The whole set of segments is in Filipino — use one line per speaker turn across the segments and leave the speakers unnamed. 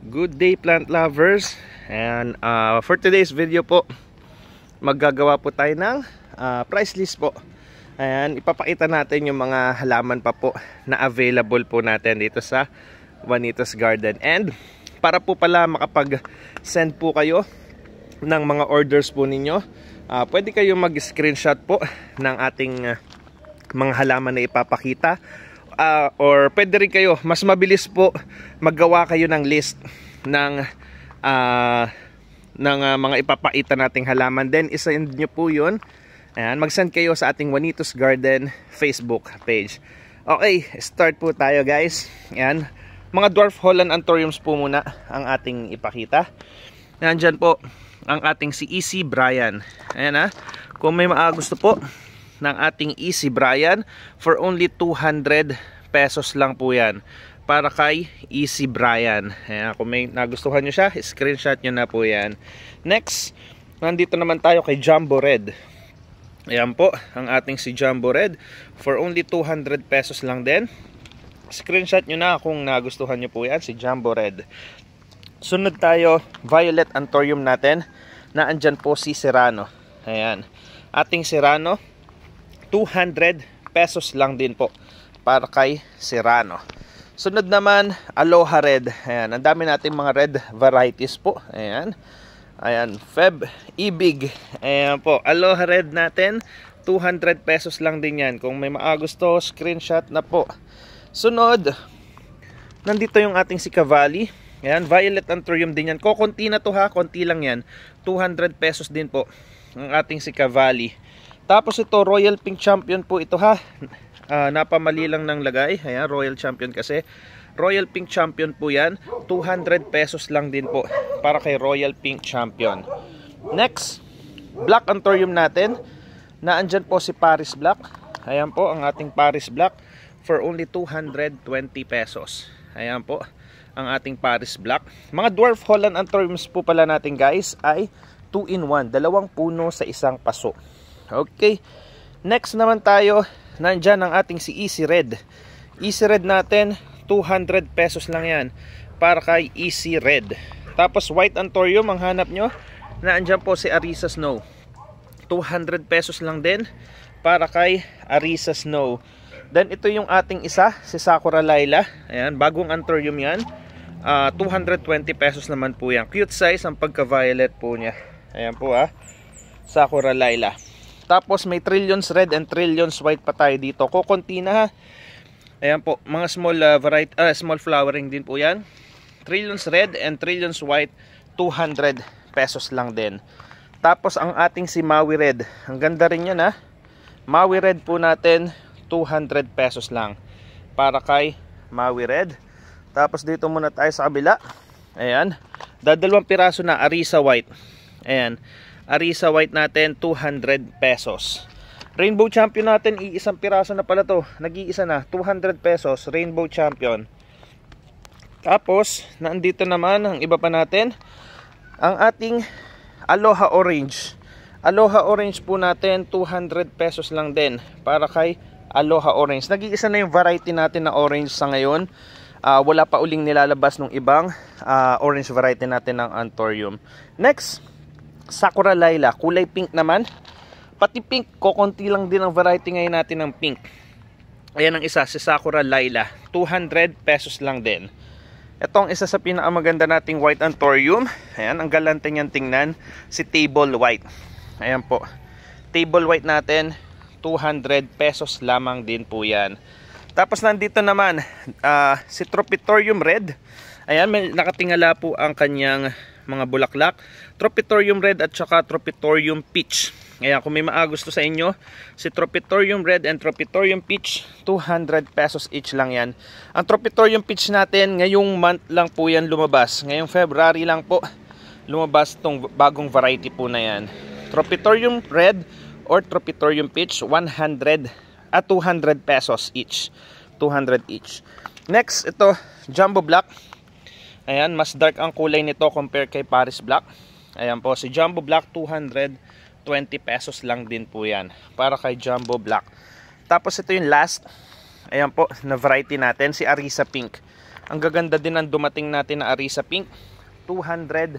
Good day, plant lovers. And for today's video po, maggagawa po tayo ng price list po. Ayan, ipapakita natin yung mga halaman pa po na available po natin dito sa Juanitos Garden. And para po pala makapag-send po kayo ng mga orders po ninyo, pwede kayo mag-screenshot po ng ating mga halaman na ipapakita. Or pwede rin kayo, mas mabilis po maggawa kayo ng list ng mga ipapakita nating halaman. Then isend nyo po yun. Ayan, mag-send kayo sa ating Juanitos Garden Facebook page. Okay, start po tayo guys. Ayan, mga dwarf Holland Anthuriums po muna ang ating ipakita. Ayan, dyan po ang ating si Easy Brian. Ayan kung may gusto po ng ating Easy Brian, for only 200 pesos lang po yan para kay Easy Brian. Ayan, kung may nagustuhan nyo siya, screenshot nyo na po yan. Next, nandito naman tayo kay Jumbo Red. Ayan po ang ating si Jumbo Red, for only 200 pesos lang din. Screenshot nyo na kung nagustuhan nyo po yan, si Jumbo Red. Sunod tayo, Violet Anthurium natin, na andyan po si Serrano. Ayan, ating Serrano, 200 pesos lang din po para kay Serrano. Sunod naman, Aloha Red. Ayan, ang dami nating mga red varieties po. Ayan, ayan, Feb Ibig. Ayan po, Aloha Red natin, 200 pesos lang din yan. Kung may gusto, screenshot na po. Sunod, nandito yung ating si Cavalli. Ayan, Violet Anthurium din yan. Konti na to ha, konti lang yan. 200 pesos din po ang ating si Cavalli. Tapos ito, Royal Pink Champion po ito ha. Napamali lang ng lagay. Ayan, Royal Champion kasi. Royal Pink Champion po yan. 200 pesos lang din po para kay Royal Pink Champion. Next, Black Anthurium natin. Naandyan po si Paris Black. Ayan po ang ating Paris Black for only 220 pesos. Ayan po ang ating Paris Black. Mga dwarf Holland Anthuriums po pala natin guys ay 2-in-1. Dalawang puno sa isang paso. Okay, next naman tayo, nandyan ang ating si Easy Red. Easy Red natin, 200 pesos lang yan para kay Easy Red. Tapos White Anthurium, ang hanap nyo, nandyan po si Arisa Snow, 200 pesos lang din para kay Arisa Snow. Then ito yung ating isa, si Sakura Laila. Ayan, bagong Anthurium yan, 220 pesos naman po yan. Cute size ang pagka-violet po niya. Ayan po Sakura Laila. Tapos may Trillions Red and Trillions White pa tayo dito. Kokonti na ha. Ayan po, mga small variety, small flowering din po yan. Trillions Red and Trillions White, 200 pesos lang din. Tapos ang ating si Maui Red, ang ganda rin yan ha. Maui Red po natin, 200 pesos lang para kay Maui Red. Tapos dito muna tayo sa kabila. Ayan, dadalawang piraso na Arisa White. Ayan, Arisa White natin, 200 pesos. Rainbow Champion natin, iisang piraso na pala to. Nag-iisa na, 200 pesos, Rainbow Champion. Tapos, nandito naman ang iba pa natin, ang ating Aloha Orange. Aloha Orange po natin, 200 pesos lang din para kay Aloha Orange. Nag-iisa na yung variety natin na orange sa ngayon. Wala pa uling nilalabas ng ibang orange variety natin ng Anthurium. Next, Sakura Laila, kulay pink naman. Pati pink, kokonti lang din ang variety ngayon natin ng pink. Ayan ang isa, si Sakura Laila, 200 pesos lang din. Ito ang isa sa pinakamaganda nating White Anthurium. Ayan, ang galante niyan tingnan, si Table White. Ayan po, Table White natin, 200 pesos lamang din po yan. Tapos nandito naman si Tropitorium Red. Ayan, may nakatingala po ang kanyang mga bulaklak, Tropitorium Red at saka Tropitorium Peach. Ayan, kung may gusto sa inyo, si Tropitorium Red and Tropitorium Peach, 200 pesos each lang yan. Ang Tropitorium Peach natin, ngayong month lang po yan lumabas. Ngayong February lang po lumabas itong bagong variety po na yan. Tropitorium Red or Tropitorium Peach, 200 pesos each. 200 each. Next, ito, Jumbo Black. Ayan, mas dark ang kulay nito compare kay Paris Black. Ayan po, si Jumbo Black, 220 pesos lang din po yan para kay Jumbo Black. Tapos ito yung last, ayan po, na variety natin, si Arisa Pink. Ang gaganda din ang dumating natin na Arisa Pink. 200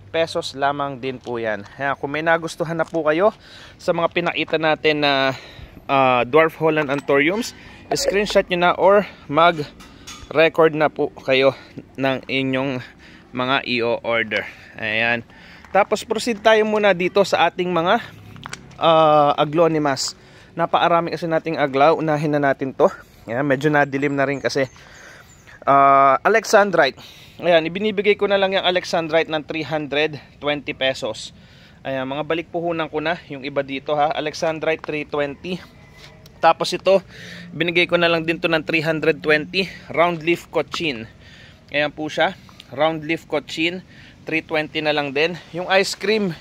pesos lamang din po yan. Kung may nagustuhan na po kayo sa mga pinakita natin na Dwarf Holland Anthuriums, screenshot nyo na or mag-record na po kayo ng inyong mga i-order. Ayan. Tapos proceed tayo muna dito sa ating mga Aglaonimas. Napakarami kasi nating aglaw. Unahin na natin to. Ayan, medyo nadilim na rin kasi. Alexandrite. Ayan, ibinibigay ko na lang yung Alexandrite ng 320 pesos. Ayan, mga balik puhunan ko na yung iba dito ha. Alexandrite 320. Tapos ito, binigay ko na lang din to ng 320. Round leaf cochin. Ayan po siya. Round leaf cochin. 320 na lang din. Yung ice cream,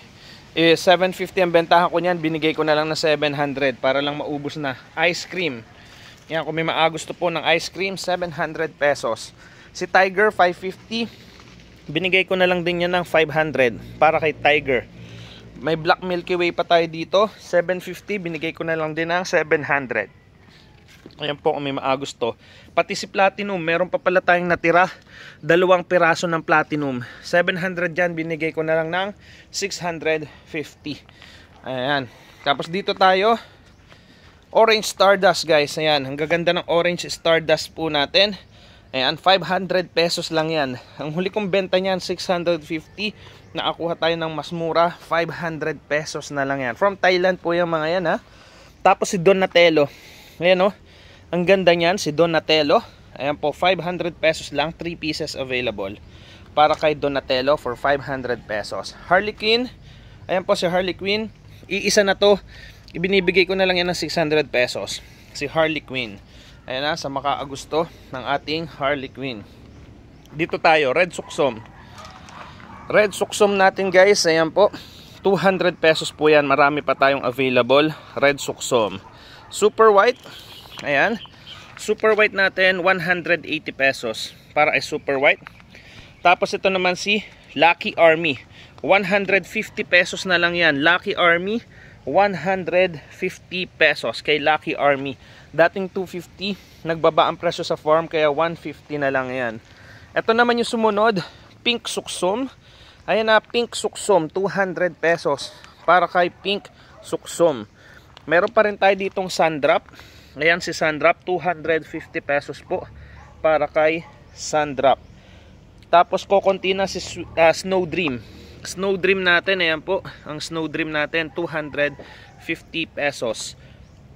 750 ang bentahan ko niyan. Binigay ko na lang na 700 para lang maubos na. Ice cream. Yan, kung may maagusto po ng ice cream, 700 pesos. Si Tiger, 550. Binigay ko na lang din yan ng 500 para kay Tiger. May Black Milky Way pa tayo dito, 750. Binigay ko na lang din ng 700. Ayan po kung may maagusto. Pati si Platinum, meron pa pala tayong natira. 2 piraso ng Platinum. 700 dyan, binigay ko na lang ng 650. Ayan. Tapos dito tayo. Orange Stardust guys, ayan, ang gaganda ng Orange Stardust po natin. Ayan, 500 pesos lang yan. Ang huli kong benta niyan, 650. Nakakuha tayo ng mas mura, 500 pesos na lang yan. From Thailand po yung mga yan ha. Tapos si Donatello. Ayan o, ang ganda niyan, si Donatello. Ayan po, 500 pesos lang, 3 pieces available. Para kay Donatello for 500 pesos. Harley Quinn, ayan po si Harley Quinn. Iisa na to. Ibinibigay ko na lang yan ng 600 pesos. Si Harley Quinn. Ayan na, sa makaagusto ng ating Harley Quinn. Dito tayo, Red Suksom. Red Suksom natin guys, ayan po. 200 pesos po yan. Marami pa tayong available. Red Suksom. Super White. Ayan. Super White natin, 180 pesos. Para ay Super White. Tapos ito naman si Lucky Army. 150 pesos na lang yan. Lucky Army. 150 pesos kay Lucky Army. Dating 250, nagbaba ang presyo sa farm kaya 150 na lang yan. Ito naman yung sumunod, Pink Suksom. Ayan na, Pink Suksom, 200 pesos para kay Pink Suksom. Meron pa rin tayo ditong Sandrop. Ayan si Sandrop, 250 pesos po para kay Sandrop. Tapos kokonti na si Snow Dream. Snow Dream natin, ayan po, ang Snow Dream natin 250 pesos.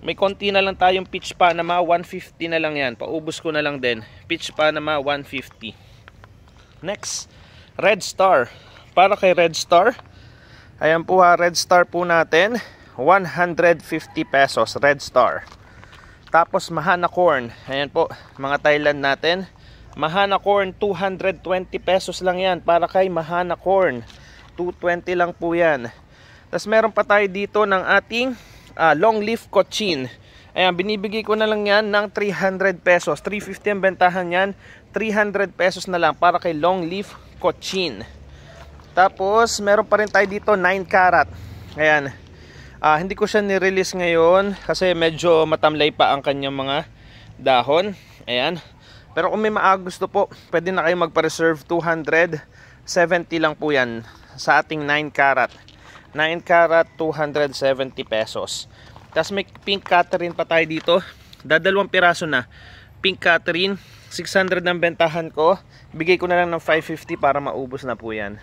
May konti na lang tayong Peach Panama, 150 na lang yan. Paubos ko na lang din. Peach Panama 150. Next, Red Star. Para kay Red Star, ayan po ha, Red Star po natin 150 pesos, Red Star. Tapos Mahana Corn, ayan po, mga Thailand natin. Mahana Corn 220 pesos lang yan para kay Mahana Corn. 220 lang po yan. Tapos meron pa tayo dito ng ating long leaf cochin. Ayan, binibigay ko na lang yan ng 300 pesos. 350 ang bentahan yan. 300 pesos na lang para kay long leaf cochin. Tapos meron pa rin tayo dito 9 karat. Ayan. Hindi ko siya ni-release ngayon kasi medyo matamlay pa ang kanyang mga dahon. Ayan. Pero kung may maagusto po, pwede na kayo magpa-reserve. 270 lang po yan sa ating 9 karat. 9 karat, 270 pesos. Tapos may Pink Catherine pa tayo dito. Dadalawang piraso na. Pink Catherine, 600 ang bentahan ko. Bigay ko na lang ng 550 para maubos na po yan.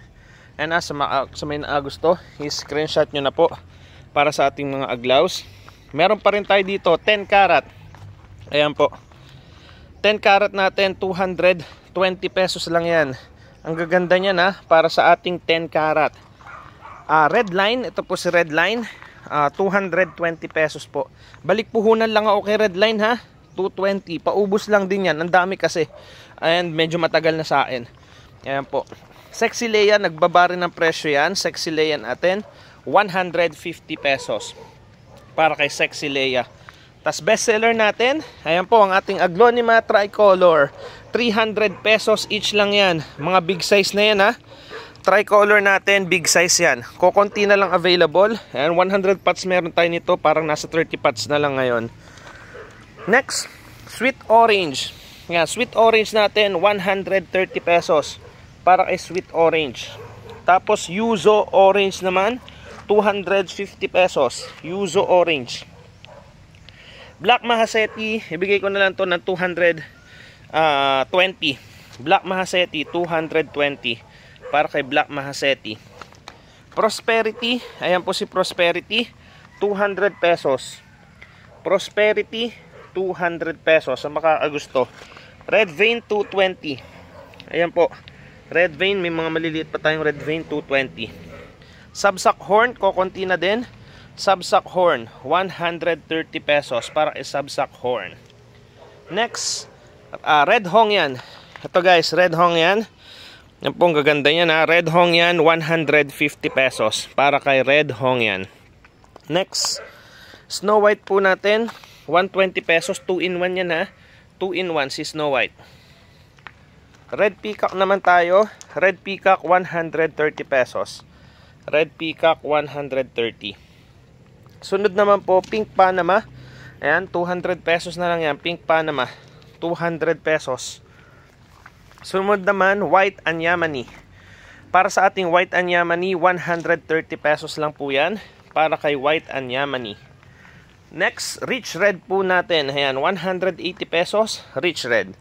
And sa may naagusto, i-screenshot nyo na po para sa ating mga aglaws. Meron pa rin tayo dito, 10 karat. Ayan po. 10 karat natin, 220 pesos lang yan. Ang gaganda niya na para sa ating 10 karat. Red Line, ito po si Red Line. 220 pesos po. Balik puhunan lang ako kay Red Line ha. 220. Paubos lang din yan. Ang dami kasi. And medyo matagal na sa akin. Ayan po. Sexy Leia, nagbaba rin ng presyo yan. Sexy Leia natin, 150 pesos. Para kay Sexy Leia. Tas bestseller natin, ayan po ang ating Aglaonema Tricolor. 300 pesos each lang yan. Mga big size na yan ha. Tricolor natin, big size yan. Kokonti na lang available. Ayan, 100 pots meron tayo nito. Parang nasa 30 pots na lang ngayon. Next, Sweet Orange. Yan, sweet orange natin 130 pesos para kay sweet orange. Tapos yuzu orange naman 250 pesos. Yuzu orange. Black Mahaseti, ibigay ko na lang to ng 220. Black Mahaseti 220 para kay Black Mahaseti. Prosperity, ayan po si Prosperity 200 pesos. Prosperity 200 pesos sa makakagusto. Red Vein 220. Ayan po. Red Vein, may mga maliliit pa tayong Red Vein 220. Subsack Horn, kokonti na din. Subsack Horn 130 pesos para kay Subsack Horn. Next, Red Hong yan. Ito guys, Red Hong yan. Yan po, ang gaganda yan ha. Red Hong yan 150 pesos para kay Red Hong yan. Next, Snow White po natin 120 pesos, 2 in 1 yan ha. 2 in 1 si Snow White. Red Peacock naman tayo. Red Peacock 130 pesos. Red Peacock 130. Sunod naman po Pink Panama. Ayan, 200 pesos na lang yan. Pink Panama 200 pesos. Sunod naman White Anyamani. Para sa ating White Anyamani 130 pesos lang po yan. Para kay White Anyamani. Next, Rich Red po natin. Ayan, 180 pesos. Rich Red.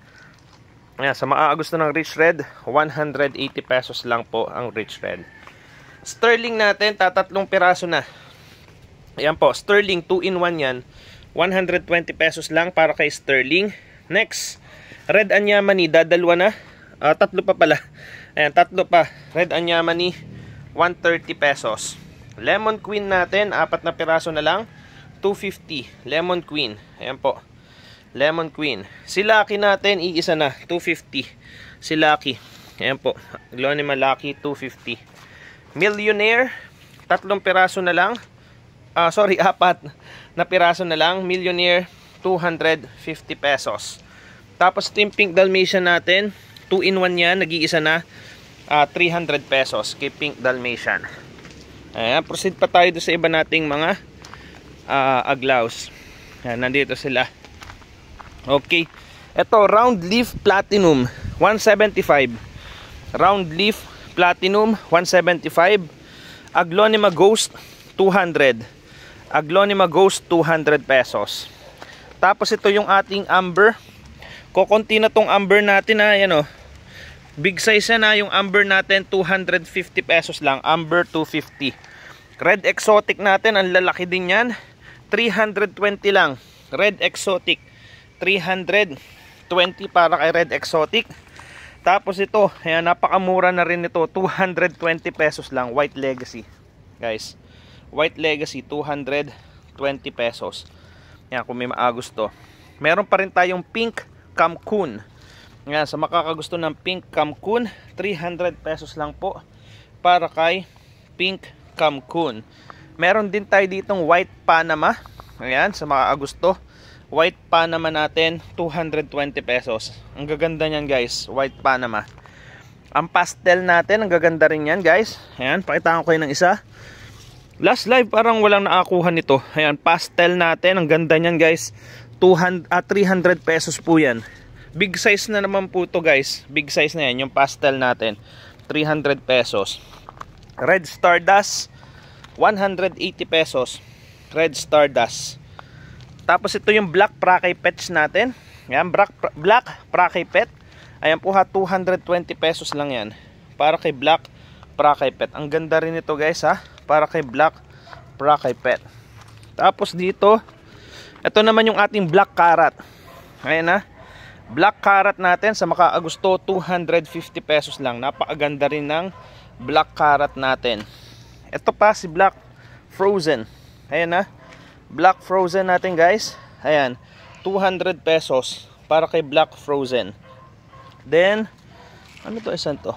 Ayan, sa makakagusto ng Rich Red, 180 pesos lang po ang Rich Red. Sterling natin, tatatlong piraso na. Ayan po, Sterling 2 in 1 yan. 120 pesos lang para kay Sterling. Next, Red Anyamani, dadalwa na. Tatlo pa pala. Ayan, tatlo pa. Red Anyamani, 130 pesos. Lemon Queen natin, 4 na piraso na lang. 250. Lemon Queen. Ayan po. Lemon Queen. Si Lucky natin, iisa na. 250. Si Lucky. Ayan po. Glonema Lucky, 250. Millionaire. 3 piraso na lang. 4 na piraso na lang. Millionaire, 250 pesos. Tapos ito yung Pink Dalmatian natin. 2 in 1 yan. Nag-iisa na. 300 pesos kay Pink Dalmatian. Ayan. Proceed pa tayo sa iba nating mga aglaws. Yan, nandito sila. Okay. Ito, Round Leaf Platinum 175. Round Leaf Platinum 175. Aglonema Ghost 200. Aglonema Ghost 200 pesos. Tapos ito yung ating amber. Kokonti na tong amber natin ha. Yan o. Big size na yung amber natin. 250 pesos lang. Amber 250. Red Exotic natin. Ang lalaki din yan. 320 lang. Red Exotic 320 para kay Red Exotic. Tapos ito, ayan, napakamura na rin ito. 220 pesos lang. White Legacy. Guys, White Legacy 220 pesos. Ayan, kung may maagusto. Meron pa rin tayong Pink Cancun. Ayan, sa makakagusto ng Pink Cancun, 300 pesos lang po para kay Pink Cancun. Meron din tayo ditong White Panama. Ayan, sa makakagusto. White Panama natin, 220 pesos. Ang gaganda niyan guys, White Panama. Ang pastel natin, ang gaganda rin yan guys. Ayan, pakitaan ko kayo ng isa. Last live parang walang nakakuha nito. Ayan, pastel natin, ang ganda niyan guys. 300 pesos po yan. Big size na naman po to guys. Big size na yan, yung pastel natin. 300 pesos. Red Stardust 180 pesos. Red Stardust. Tapos ito yung Black Prakai Pets natin. Ayan, Black Prakai Pet. Ayan po ha, 220 pesos lang yan. Para kay Black Prakai Pet. Ang ganda rin ito guys ha. Para kay Black Prakai Pet. Tapos dito, ito naman yung ating Black Carrot. Ayan ha. Black Carrot natin sa makakagusto, 250 pesos lang. Napakaganda rin ng Black Carrot natin. Ito pa si Black Frozen. Ayan na. Black Frozen natin guys. Ayan. 200 pesos para kay Black Frozen. Then, ano to isan to?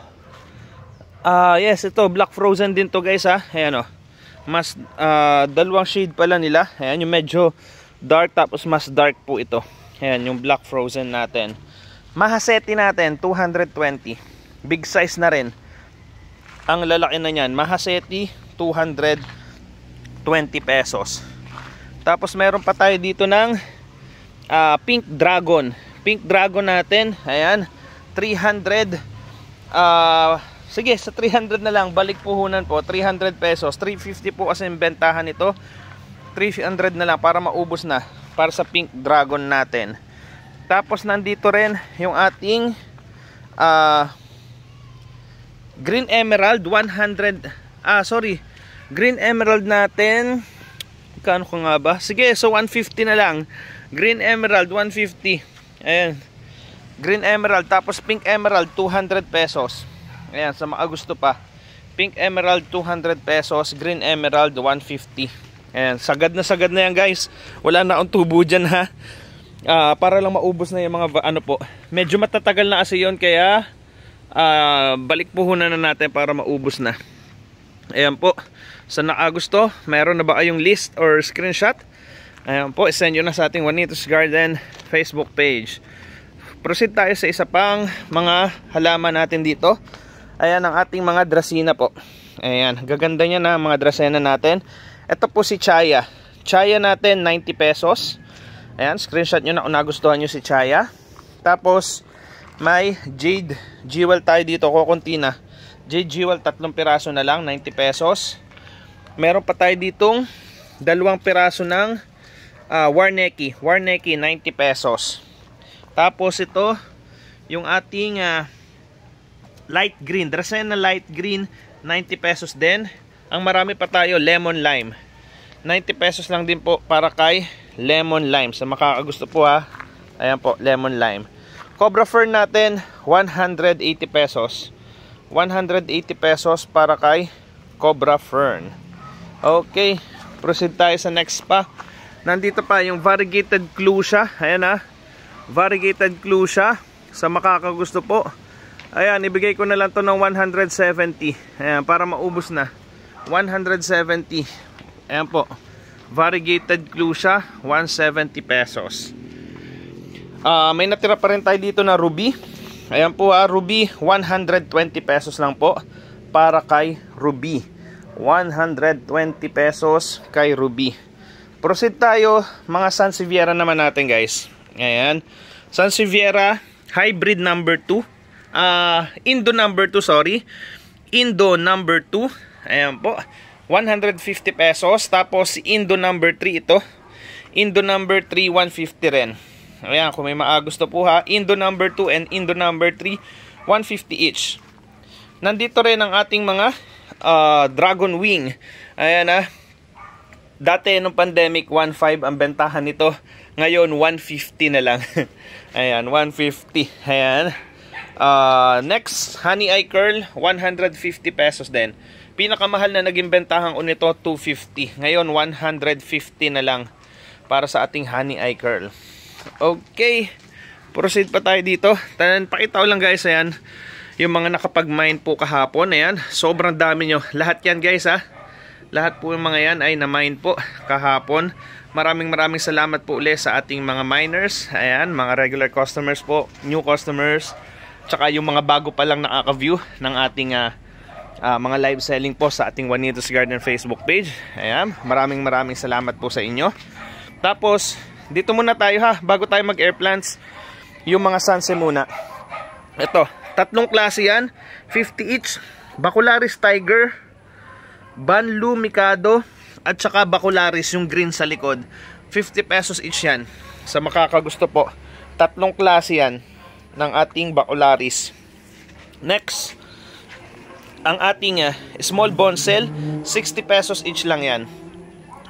Yes, ito. Black Frozen din to guys ha. Ayan o. Mas, dalawang shade pala nila. Ayan, yung medyo dark tapos mas dark po ito. Ayan, yung Black Frozen natin. Mahaseti natin, 220. Big size na rin. Ang lalaki na niyan, Mahaseti 220 pesos. Tapos meron pa tayo dito ng Pink Dragon. Pink Dragon natin, ayan, 300. Sige, sa 300 na lang, balik puhunan po, 300 pesos. 350 po kasi yung bentahan nito. 300 na lang para maubos na para sa Pink Dragon natin. Tapos nandito rin yung ating Green Emerald 100. Green Emerald natin. Kano ko nga ba? Sige, so 150 na lang. Green Emerald 150. Ayan. Green Emerald, tapos Pink Emerald 200 pesos. Ayan, sa mga gusto pa. Pink Emerald 200 pesos, Green Emerald 150. Ayan, sagad na yan guys. Wala na akong tubo dyan ha. Para lang maubos na yung mga ano po. Medyo matatagal na kasi yun, kaya balik puhunan na natin para maubos na. Ayan po. Sa nakagusto, meron na ba kayong list or screenshot? Ayan po, isend nyo na sa ating Juanitos Garden Facebook page. Proceed tayo sa isa pang mga halaman natin dito. Ayan ang ating mga dracena po. Ayan, gaganda niya na mga dracena natin. Ito po si Chaya. Chaya natin 90 pesos. Ayan, screenshot nyo na kung nagustuhan nyo si Chaya. Tapos may Jade Jewel tayo dito, kukunti na. Jade Jewel 3 piraso na lang, 90 pesos. Meron pa tayo ditong 2 piraso ng Warneki 90 pesos. Tapos ito yung ating light green, dracena light green, 90 pesos din. Ang marami pa tayo, lemon lime, 90 pesos lang din po para kay lemon lime. Sa makakagusto po ha. Ayan po, lemon lime. Cobra fern natin 180 pesos. 180 pesos para kay Cobra fern. Okay, proceed tayo sa next pa. Nandito pa yung variegated clusia. Ayan ha, variegated clusia. Sa makakagusto po, ayan, ibigay ko na lang to ng 170. Ayan, para maubos na. 170. Ayan po, variegated clusia, 170 pesos. May natira pa rin tayo dito na ruby. Ayan po ruby, 120 pesos lang po para kay ruby. 120 pesos kay ruby. Proceed tayo, mga Sansevieria naman natin guys. Ayan, Sansevieria hybrid number 2. Indo number 2, sorry. Indo number 2. Ayan po, 150 pesos. Tapos si Indo number 3 ito. Indo number 3, 150 rin. Ayan, kung may gusto po ha. Indo number 2 and Indo number 3, 150 each. Nandito rin ang ating mga dragon wing. Ayan ha. Dati nung pandemic 1.5 ang bentahan nito. Ngayon 150 na lang. Ayan, 150. Ayan. Next, honey eye curl, 150 pesos din. Pinakamahal na naging bentahan ko nito 250. Ngayon 150 na lang para sa ating honey eye curl. Okay, proceed pa tayo dito. Pakita ko lang guys, ayan, yung mga nakapag-mine po kahapon. Ayan, sobrang dami nyo. Lahat yan guys ha. Lahat po yung mga yan ay na-mine po kahapon. Maraming salamat po ulit sa ating mga miners. Ayan, mga regular customers po, new customers, tsaka yung mga bago pa lang nakaka-view ng ating mga live selling po sa ating Juanitos Garden Facebook page. Ayan, maraming salamat po sa inyo. Tapos dito muna tayo ha, bago tayo mag-air plants, yung mga Sanse muna. Ito, 3 klase yan, 50 each. Bacularis Tiger, Banlu Mikado, at saka Bacularis, yung green sa likod. 50 pesos each yan. Sa makakagusto po, 3 klase yan ng ating Bacularis. Next, ang ating small bonsel, 60 pesos each lang yan.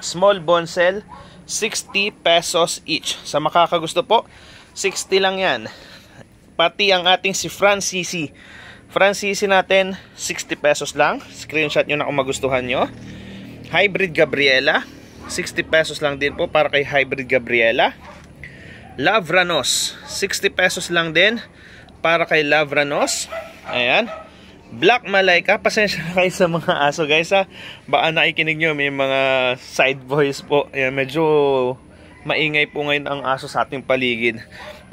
Small bonsel, 60 pesos each. Sa makakagusto po, 60 lang yan. Pati ang ating si Francisi. Francisi natin, 60 pesos lang. Screenshot nyo na kung magustuhan nyo. Hybrid Gabriela, 60 pesos lang din po para kay Hybrid Gabriela. Lavranos, 60 pesos lang din para kay Lavranos. Ayan. Black Malaika, pasensya na kayo sa mga aso guys ha. Baka nakikinig nyo, may mga side voice po. Ayan, medyo maingay po ngayon ang aso sa ating paligid.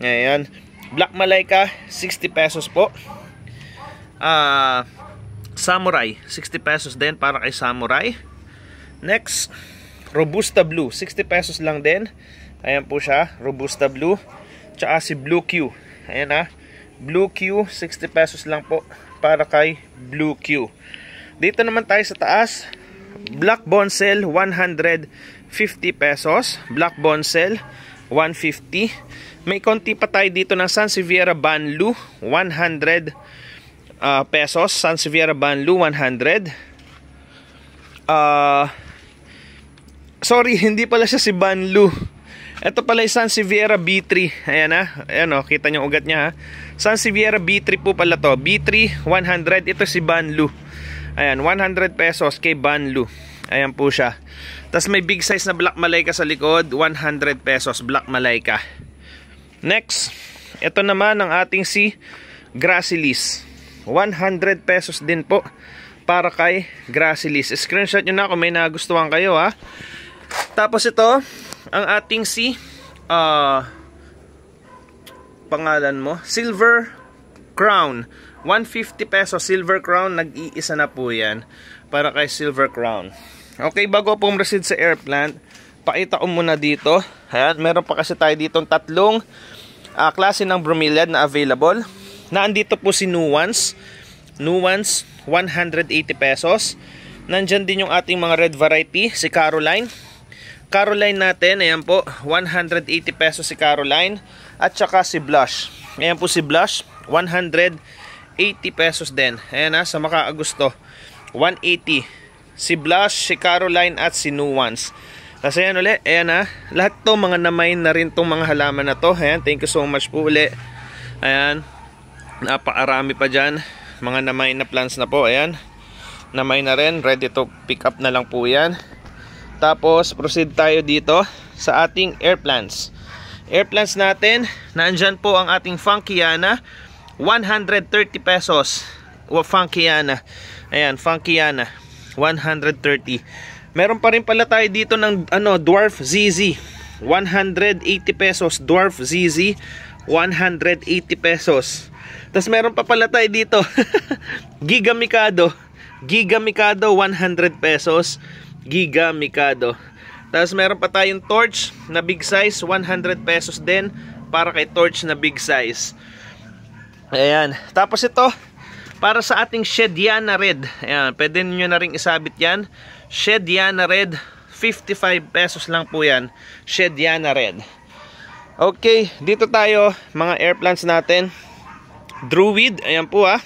Ayan. Black Malaika, 60 pesos po. Samurai, 60 pesos din para kay Samurai. Next, Robusta Blue, 60 pesos lang din. Ayan po siya, Robusta Blue. tsaka si Blue Q. Ayan ha, Blue Q, 60 pesos lang po para kay Blue Q. Dito naman tayo sa taas, Black Boncel, 150 pesos. Black Boncel, 150. May konti pa tayo dito ng Sansevieria Banlu, 100 pesos. Sansevieria Banlu, 100. Sorry, hindi pala siya si Banlu. Ito pala yung Sansevieria B3. Ayan ha. Ayan o, kita nyo ugat niya ha. Sansevieria B3 po pala to. B3, 100. Ito si Banlu. Ayan, 100 pesos kay Banlu. Ayan po siya. Tapos may big size na Black Malayka sa likod. 100 pesos Black Malayka. Next, ito naman ang ating si Gracilis. 100 pesos din po para kay Gracilis. Screenshot nyo na kung may nagustuhan kayo ha. Tapos ito, ang ating si pangalan mo, Silver Crown, 150 pesos Silver Crown. Nag-iisa na po yan para kay Silver Crown. Okay, bago po proceed sa air plant, pakita ko muna dito. Ayan, meron pa kasi tayo ditong tatlong klase ng bromeliad na available. Naandito po si Nuance. Nuance, 180 pesos. Nandyan din yung ating mga red variety, si Caroline. Caroline natin, ayan po, 180 pesos si Caroline. At saka si Blush. Ayan po si Blush, 180 pesos din. Ayan ha, sa makaagusto, 180. Si Blush, si Caroline at si Nuance. Kasi ayan ulit, ayan ha, lahat to mga namain na rin tong mga halaman na to. Ayan, thank you so much po ulit. Ayan, napakarami pa dyan. Mga namain na plants na po, ayan. Namain na rin, ready to pick up na lang po yan. Tapos proceed tayo dito sa ating air plants. Air plants natin, nandyan po ang ating Funkiana, 130 pesos. Funkiana. Ayan, Funkiana, 130. Meron pa rin pala tayo dito ng Dwarf ZZ, 180 pesos. Dwarf ZZ, 180 pesos. Tapos meron pa pala tayo dito Giga Mikado. Giga Mikado, 100 pesos. Giga Mikado. Tapos meron pa tayong torch na big size, 100 pesos din para kay torch na big size. Ayan. Tapos ito, para sa ating Shediana Red. Ayan, pwede nyo na rin isabit yan. Shediana Red, 55 pesos lang po yan. Shediana Red. Okay, dito tayo, mga air plants natin. Druid, ayan po ha.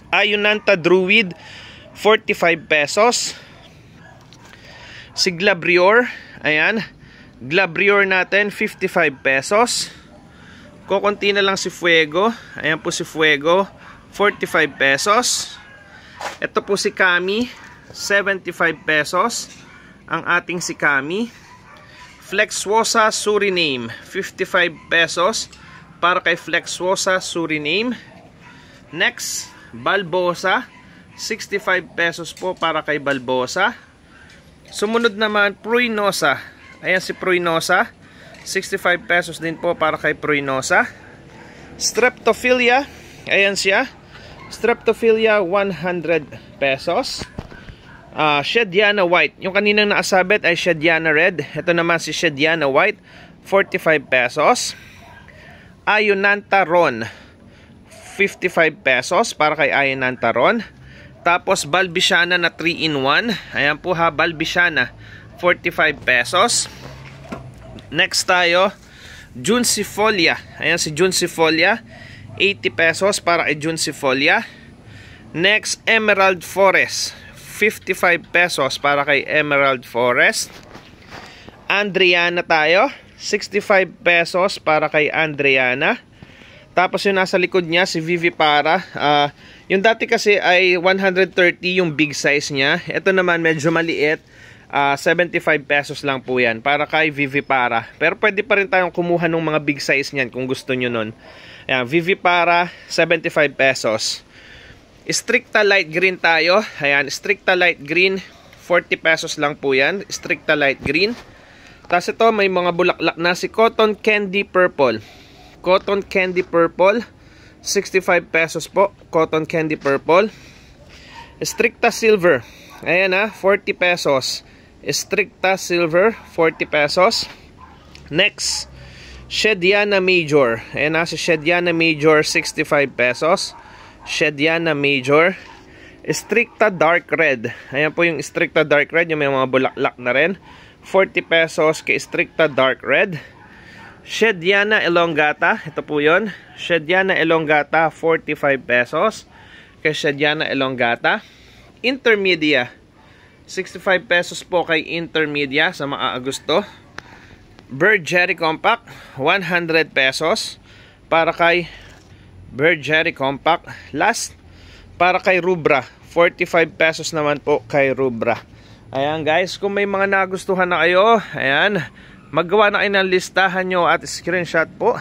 Ayunanta Druid, 45 pesos. Si Glabrior, ayan, Glabrior natin, 55 pesos. Kukunti na lang si Fuego. Ayan po si Fuego, 45 pesos. Ito po si Kami, 75 pesos. Ang ating si Kami. Flexuosa Suriname, 55 pesos para kay Flexuosa Suriname. Next, Balbosa, 65 pesos po para kay Balbosa. Sumunod naman, Pruinosa. Ayan si Pruinosa, 65 pesos din po para kay Pruinosa. Streptophilia, ayan siya, Streptophilia, 100 pesos. Shediana White, yung kaninang naasabit ay Shediana Red. Ito naman si Shediana White, 45 pesos. Ayunanta Ron, 55 pesos para kay Ayunanta Ron. Tapos Balbisiana na 3-in-1. Ayan po ha, Balbisiana, 45 pesos. Next tayo, Juncifolia. Ayan si Juncifolia, 80 pesos para kay Juncifolia. Next, Emerald Forest, 55 pesos para kay Emerald Forest. Andriana tayo, 65 pesos para kay Andriana. Tapos yung nasa likod niya, si Vivipara. Yung dati kasi ay 130 yung big size niya. Ito naman medyo maliit. 75 pesos lang po yan para kay Vivipara. Pero pwede pa rin tayong kumuha ng mga big size niyan kung gusto nyo nun. Ayan, Vivipara, 75 pesos. Stricta Light Green tayo. Ayan, Stricta Light Green, 40 pesos lang po yan. Stricta Light Green. Tapos ito, may mga bulaklak na si Cotton Candy Purple. Cotton Candy Purple, 65 pesos po. Cotton Candy Purple. Stricta Silver, ayan 40 pesos. Stricta Silver, 40 pesos. Next, Shediana Major. Ayan na, si Shediana Major, 65 pesos. Shediana Major. Stricta Dark Red. Ayan po yung Stricta Dark Red, yung may mga bulaklak na rin. 40 pesos kay Stricta Dark Red. Shediana Elongata, ito po yun. Shediana Elongata, 45 pesos kay Shediana Elongata. Intermedia, 65 pesos po kay Intermedia sa Maagusto. Bird Jerry Compact, 100 pesos para kay Bird Jerry Compact. Last, para kay Rubra, 45 pesos naman po kay Rubra. Ayan guys, kung may mga nagustuhan na kayo, ayan, maggawa na kayo ng listahan nyo at screenshot po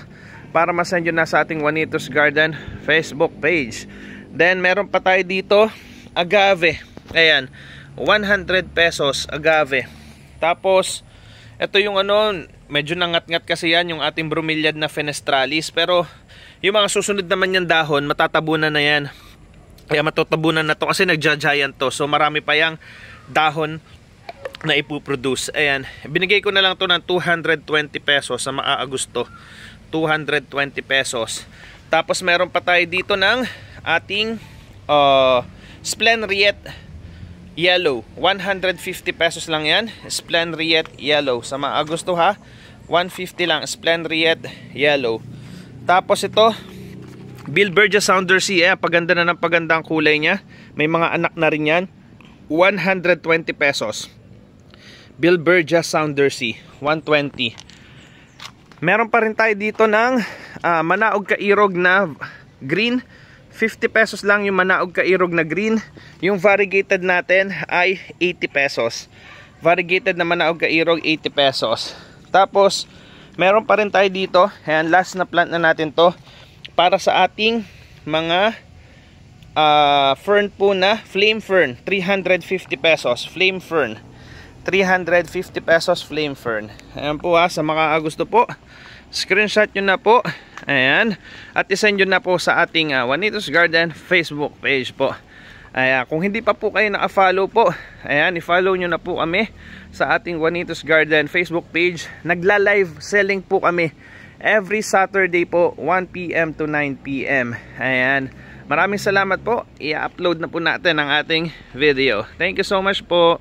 para masend nyo na sa ating Juanitos Garden Facebook page. Then meron pa tayo dito, agave. Ayan, 100 pesos agave. Tapos ito yung ano, medyo nangat-ngat kasi yan, yung ating bromeliad na fenestralis. Pero yung mga susunod naman yung dahon, matatabunan na yan. Kaya matatabunan na to kasi nagja-giant to. So marami pa yung dahon na ipuproduce. Ayan, binigay ko na lang to ng 220 pesos sa Maagusto. 220 pesos. Tapos meron pa tayo dito ng ating Splenriette Yellow, 150 pesos lang yan. Splenriette Yellow sa Maagusto ha, 150 lang Splenriette Yellow. Tapos ito Bilbergia Soundersea, paganda na ng pagandang kulay niya. May mga anak na rin yan. 120 pesos Bilbergia Soundersea, 120. Meron pa rin tayo dito ng Manaog Kairog na green, 50 pesos lang yung Manaog Kairog na green. Yung variegated natin ay 80 pesos. Variegated na Manaog Kairog, 80 pesos. Tapos meron pa rin tayo dito, ayan, last na plant na natin to para sa ating mga fern po na flame fern, 350 pesos flame fern, 350 pesos flame fern. Ayan po ha, sa mga gusto po, screenshot nyo na po. Ayan, at isend nyo na po sa ating Juanitos Garden Facebook page po. Ayan, kung hindi pa po kayo naka-follow po, ayan, i-follow nyo na po kami sa ating Juanitos Garden Facebook page. Nagla-live selling po kami every Saturday po, 1 PM to 9 PM. Ayan, maraming salamat po. I-upload na po natin ang ating video. Thank you so much po.